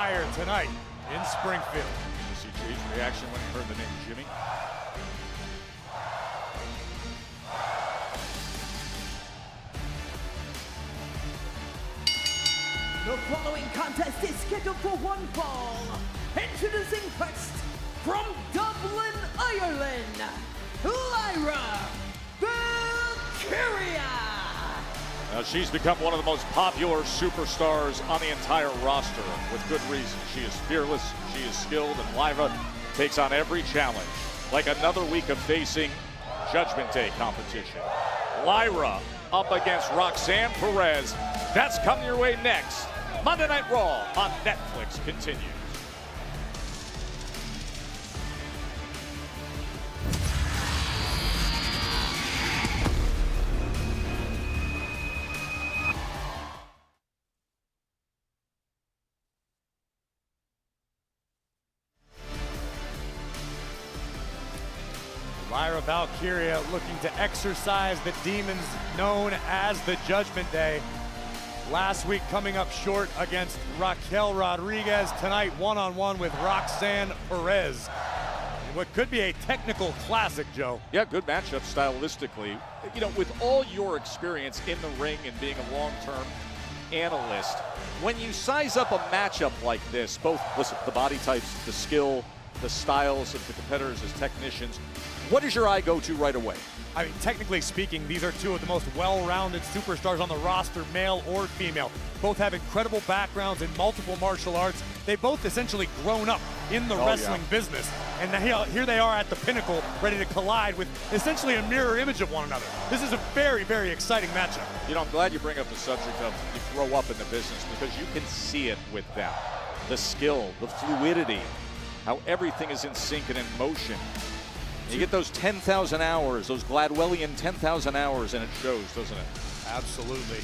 McIntyre tonight in Springfield. You see Jade's reaction when he heard the name Jimmy. The following contest is scheduled for one fall. Introducing first, from Dublin, Ireland, Lyra Valkyria. Now she's become one of the most popular superstars on the entire roster, with good reason. She is fearless, she is skilled, and Lyra takes on every challenge, like another week of facing Judgment Day competition. Lyra up against Roxanne Perez. That's coming your way next. Monday Night Raw on Netflix continues. Lyra Valkyria looking to exorcise the demons known as the Judgment Day. Last week coming up short against Raquel Rodriguez. Tonight one-on-one with Roxanne Perez. In what could be a technical classic, Joe. Yeah, good matchup stylistically. You know, with all your experience in the ring and being a long-term analyst, when you size up a matchup like this, both, listen, the body types, the skill, the styles of the competitors as technicians, what does your eye go to right away? I mean, technically speaking, these are two of the most well-rounded superstars on the roster, male or female. Both have incredible backgrounds in multiple martial arts. They've both essentially grown up in the wrestling business. And now here they are at the pinnacle, ready to collide with essentially a mirror image of one another. This is a very, very exciting matchup. You know, I'm glad you bring up the subject of you grow up in the business, because you can see it with them. The skill, the fluidity, how everything is in sync and in motion. You get those 10,000 hours, those Gladwellian 10,000 hours, and it shows, doesn't it? Absolutely.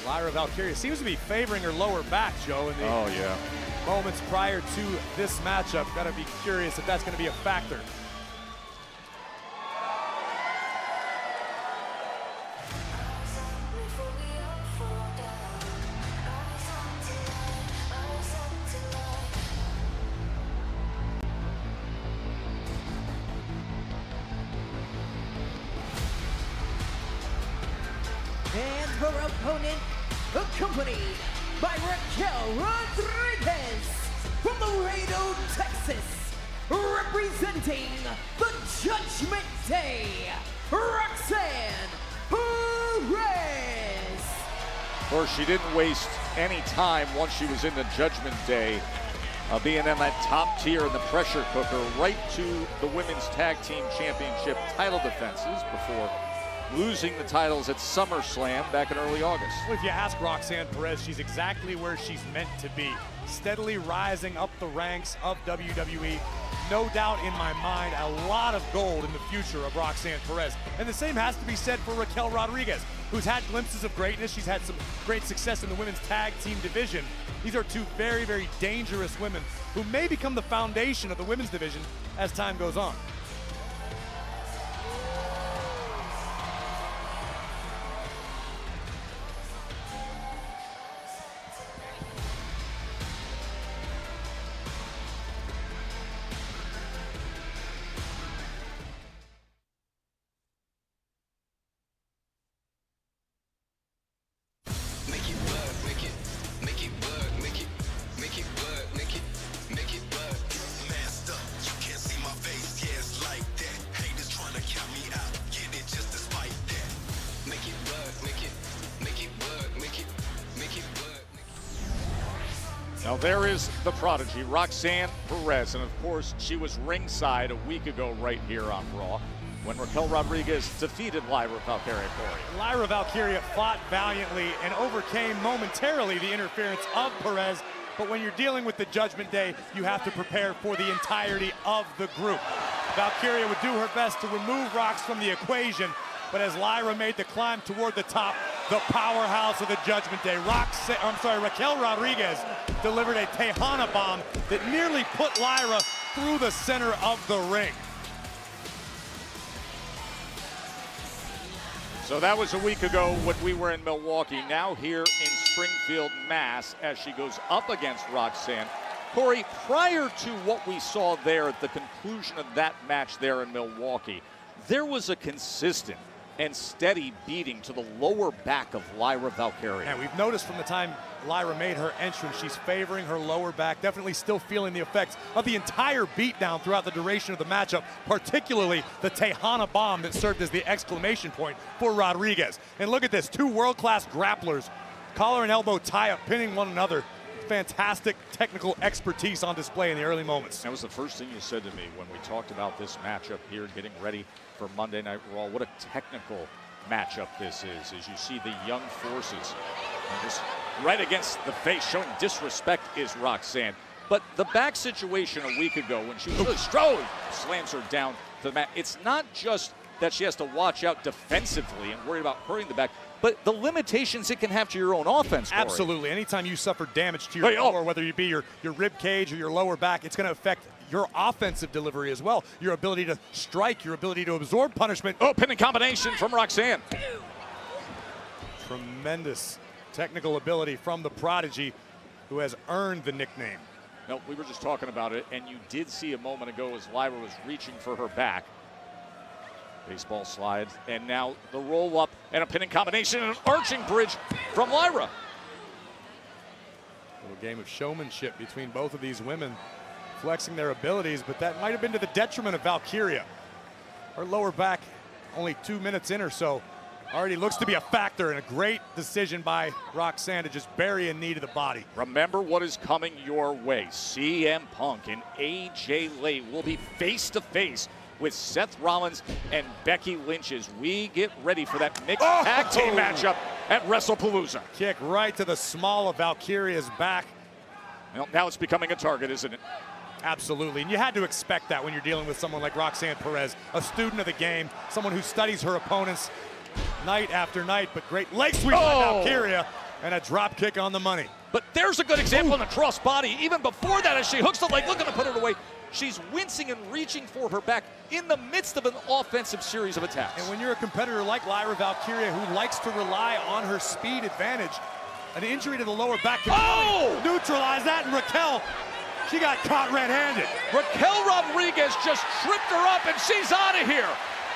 Lyra Valkyria seems to be favoring her lower back, Joe, in the moments prior to this matchup. Got to be curious if that's going to be a factor. And her opponent, accompanied by Raquel Rodriguez from Laredo, Texas, representing the Judgment Day, Roxanne Perez. Of course, she didn't waste any time once she was in the Judgment Day, being in that top tier in the pressure cooker, right to the Women's Tag Team Championship title defenses before losing the titles at SummerSlam back in early August. Well, if you ask Roxanne Perez, she's exactly where she's meant to be, steadily rising up the ranks of WWE. No doubt in my mind, a lot of gold in the future of Roxanne Perez. And the same has to be said for Raquel Rodriguez, who's had glimpses of greatness. She's had some great success in the women's tag team division. These are two very, very dangerous women who may become the foundation of the women's division as time goes on. Now there is the prodigy, Roxanne Perez, and of course she was ringside a week ago right here on Raw when Raquel Rodriguez defeated Lyra Valkyria. Lyra Valkyria fought valiantly and overcame momentarily the interference of Perez, but when you're dealing with the Judgment Day, you have to prepare for the entirety of the group. Valkyria would do her best to remove Rox from the equation, but as Lyra made the climb toward the top, the powerhouse of the Judgment Day, Raquel Rodriguez delivered a Tejana bomb that nearly put Lyra through the center of the ring. So that was a week ago when we were in Milwaukee. Now here in Springfield, Mass, as she goes up against Roxanne. Corey, prior to what we saw there at the conclusion of that match there in Milwaukee, there was a consistent and steady beating to the lower back of Lyra Valkyria. And we've noticed from the time Lyra made her entrance, she's favoring her lower back, definitely still feeling the effects of the entire beatdown throughout the duration of the matchup, particularly the Tejana bomb that served as the exclamation point for Rodriguez. And look at this, two world-class grapplers, collar and elbow tie-up, pinning one another. Fantastic technical expertise on display in the early moments. That was the first thing you said to me when we talked about this matchup here, getting ready for Monday Night Raw. What a technical matchup this is, as you see the young forces. And just right against the face, showing disrespect is Roxanne. But the back situation a week ago when she was really strong, slams her down to the mat. It's not just that she has to watch out defensively and worry about hurting the back, but the limitations it can have to your own offense. Corey. Absolutely. Anytime you suffer damage to your core, whether it be your rib cage or your lower back, it's going to affect your offensive delivery as well. Your ability to strike, your ability to absorb punishment. Oh, pinning combination from Roxanne. Tremendous technical ability from the Prodigy, who has earned the nickname. No, we were just talking about it, and you did see a moment ago as Lyra was reaching for her back. Baseball slide, and now the roll up and a pinning combination and an arching bridge from Lyra. A little game of showmanship between both of these women, flexing their abilities, but that might have been to the detriment of Valkyria. Her lower back, only 2 minutes in or so, already looks to be a factor, and a great decision by Roxanne to just bury a knee to the body. Remember what is coming your way. CM Punk and AJ Lee will be face to face with Seth Rollins and Becky Lynch as we get ready for that mixed tag team matchup at WrestlePalooza. Kick right to the small of Valkyria's back. Well, now it's becoming a target, isn't it? Absolutely, and you had to expect that when you're dealing with someone like Roxanne Perez, a student of the game, someone who studies her opponents night after night, but great leg sweep by Valkyria and a drop kick on the money. But there's a good example in the cross body. Even before that, as she hooks the leg, looking to put it away, she's wincing and reaching for her back in the midst of an offensive series of attacks. And when you're a competitor like Lyra Valkyria, who likes to rely on her speed advantage, an injury to the lower back can really neutralize that, and Raquel, she got caught red-handed. Raquel Rodriguez just tripped her up, and she's out of here.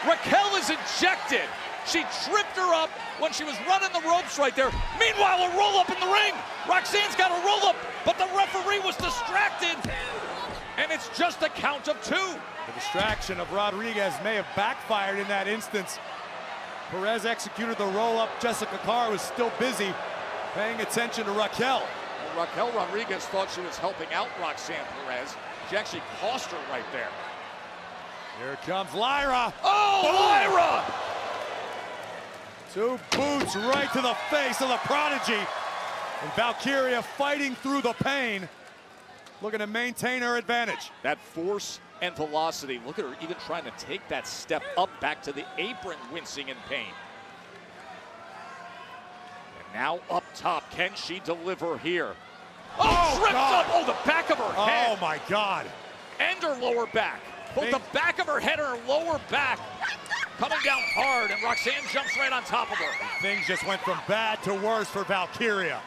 Raquel is ejected. She tripped her up when she was running the ropes right there. Meanwhile, a roll-up in the ring. Roxanne's got a roll-up, but the referee was distracted. And it's just a count of 2. The distraction of Rodriguez may have backfired in that instance. Perez executed the roll-up. Jessica Carr was still busy paying attention to Raquel. Well, Raquel Rodriguez thought she was helping out Roxanne Perez. She actually cost her right there. Here comes Lyra. Oh, boom. Lyra! 2 boots right to the face of the Prodigy. And Valkyria fighting through the pain, looking to maintain her advantage. That force and velocity. Look at her even trying to take that step up back to the apron, wincing in pain. And now up top, can she deliver here? Oh, tripped up! Oh, the back of her head. Oh my God. And her lower back. Both the back of her head and her lower back coming down hard, and Roxanne jumps right on top of her. Things just went from bad to worse for Valkyria.